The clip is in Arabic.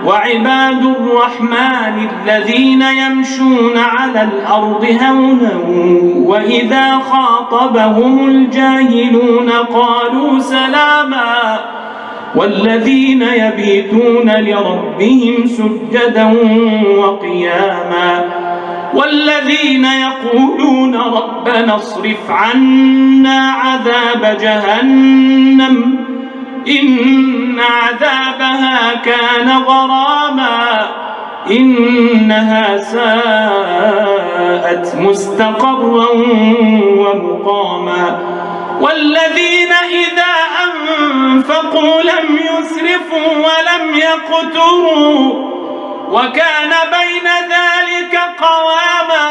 وعباد الرحمن الذين يمشون على الأرض هونا وإذا خاطبهم الجاهلون قالوا سلاما والذين يبيتون لربهم سجدا وقياما والذين يقولون ربنا اصرف عنا عذاب جهنم إن عذابها كان غراما إنها ساءت مستقرا ومقاما والذين إذا أنفقوا لم يسرفوا ولم يقتروا وكان بين ذلك قواما